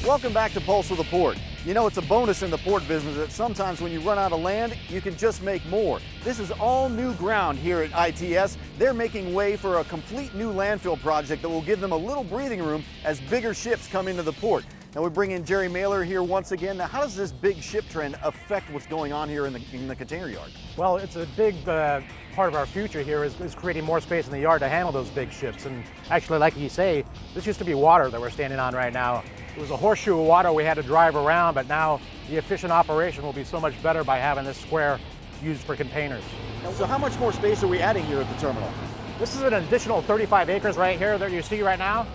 Welcome back to Pulse of the Port. You know, it's a bonus in the port business that sometimes when you run out of land, you can just make more. This is all new ground here at ITS. They're making way for a complete new landfill project that will give them a little breathing room as bigger ships come into the port. Now we bring in Jerry Mailer here once again. Now, how does this big ship trend affect what's going on here in the container yard? Well, it's a big part of our future here is creating more space in the yard to handle those big ships. And actually, like you say, this used to be water that we're standing on right now. It was a horseshoe of water we had to drive around, but now the efficient operation will be so much better by having this square used for containers. So how much more space are we adding here at the terminal? This is an additional 35 acres right here that you see right now.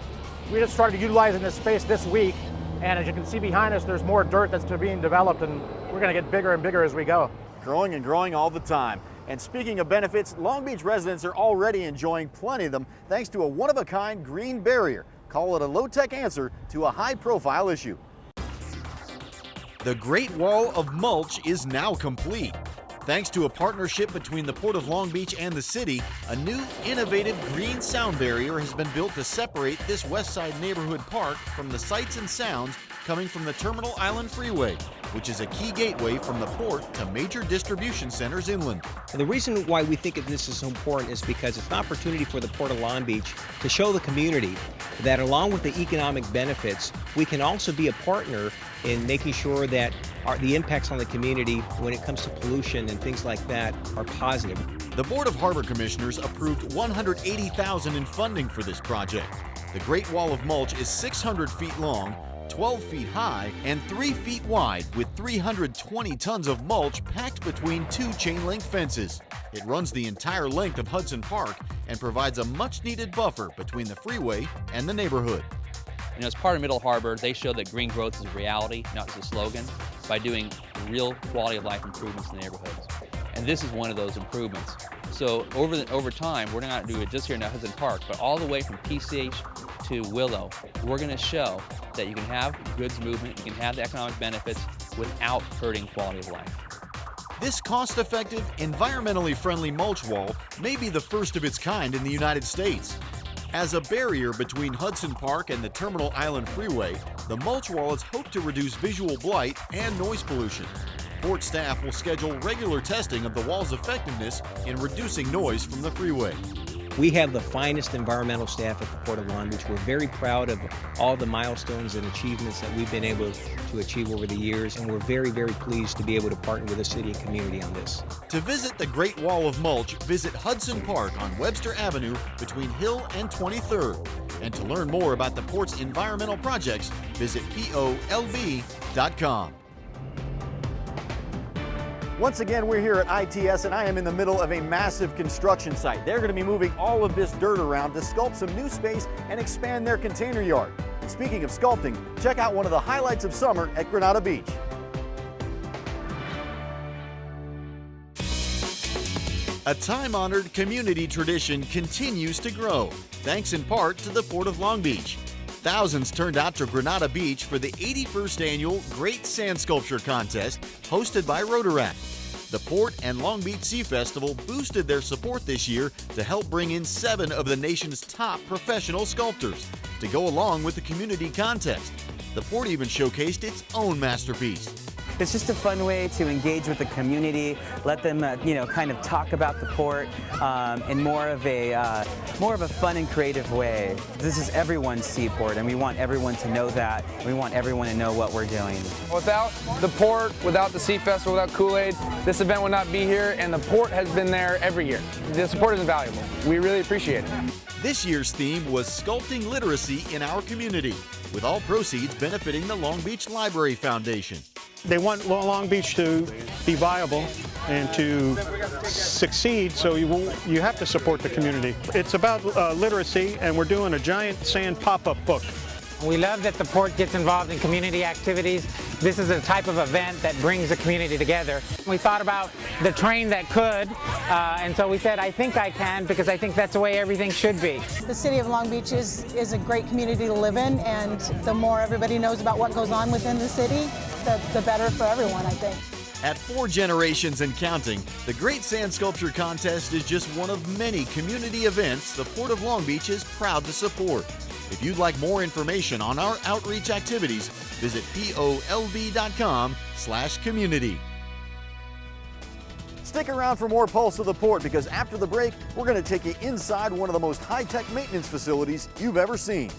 We just started utilizing this space this week, and as you can see behind us, there's more dirt that's being developed, and we're going to get bigger and bigger as we go. Growing and growing all the time. And speaking of benefits, Long Beach residents are already enjoying plenty of them thanks to a one-of-a-kind green barrier. Call it a low-tech answer to a high-profile issue. The Great Wall of Mulch is now complete. Thanks to a partnership between the Port of Long Beach and the city, a new innovative green sound barrier has been built to separate this West Side neighborhood park from the sights and sounds coming from the Terminal Island Freeway, which is a key gateway from the port to major distribution centers inland. And the reason why we think this is so important is because it's an opportunity for the Port of Long Beach to show the community that along with the economic benefits, we can also be a partner in making sure that the impacts on the community when it comes to pollution and things like that are positive. The Board of Harbor Commissioners approved $180,000 in funding for this project. The Great Wall of Mulch is 600 feet long, 12 feet high, and 3 feet wide, with 320 tons of mulch packed between two chain-link fences. It runs the entire length of Hudson Park and provides a much-needed buffer between the freeway and the neighborhood. You know, as part of Middle Harbor, they show that green growth is a reality, not just a slogan, by doing real quality of life improvements in the neighborhoods. And this is one of those improvements. So over time, we're not going to do it just here in Hudson Park, but all the way from PCH to Willow, we're going to show that you can have goods movement, you can have the economic benefits without hurting quality of life. This cost-effective, environmentally friendly mulch wall may be the first of its kind in the United States. As a barrier between Hudson Park and the Terminal Island Freeway, the mulch wall is hoped to reduce visual blight and noise pollution. Port staff will schedule regular testing of the wall's effectiveness in reducing noise from the freeway. We have the finest environmental staff at the Port of Long Beach. We're very proud of all the milestones and achievements that we've been able to achieve over the years, and we're very, very pleased to be able to partner with the city and community on this. To visit the Great Wall of Mulch, visit Hudson Park on Webster Avenue between Hill and 23rd. And to learn more about the Port's environmental projects, visit polb.com. Once again, we're here at ITS, and I am in the middle of a massive construction site. They're going to be moving all of this dirt around to sculpt some new space and expand their container yard. And speaking of sculpting, check out one of the highlights of summer at Granada Beach. A time-honored community tradition continues to grow, thanks in part to the Port of Long Beach. Thousands turned out to Granada Beach for the 81st annual Great Sand Sculpture Contest hosted by Rotaract. The Port and Long Beach Sea Festival boosted their support this year to help bring in 7 of the nation's top professional sculptors to go along with the community contest. The Port even showcased its own masterpiece. It's just a fun way to engage with the community, let them, kind of talk about the port in more of a fun and creative way. This is everyone's seaport, and we want everyone to know that. We want everyone to know what we're doing. Without the port, without the Sea Festival, without Kool-Aid, this event would not be here, and the port has been there every year. The support is invaluable. We really appreciate it. This year's theme was Sculpting Literacy in Our Community, with all proceeds benefiting the Long Beach Library Foundation. They want Long Beach to be viable and to succeed, so you have to support the community. It's about literacy, and we're doing a giant sand pop-up book. We love that the port gets involved in community activities. This is a type of event that brings the community together. We thought about the train that could, and so we said, I think I can, because I think that's the way everything should be. The city of Long Beach is a great community to live in, and the more everybody knows about what goes on within the city, the better for everyone, I think. At 4 generations and counting, the Great Sand Sculpture Contest is just one of many community events the Port of Long Beach is proud to support. If you'd like more information on our outreach activities, Visit POLB.com/community. Stick around for more Pulse of the Port, because after the break, we're going to take you inside one of the most high-tech maintenance facilities you've ever seen.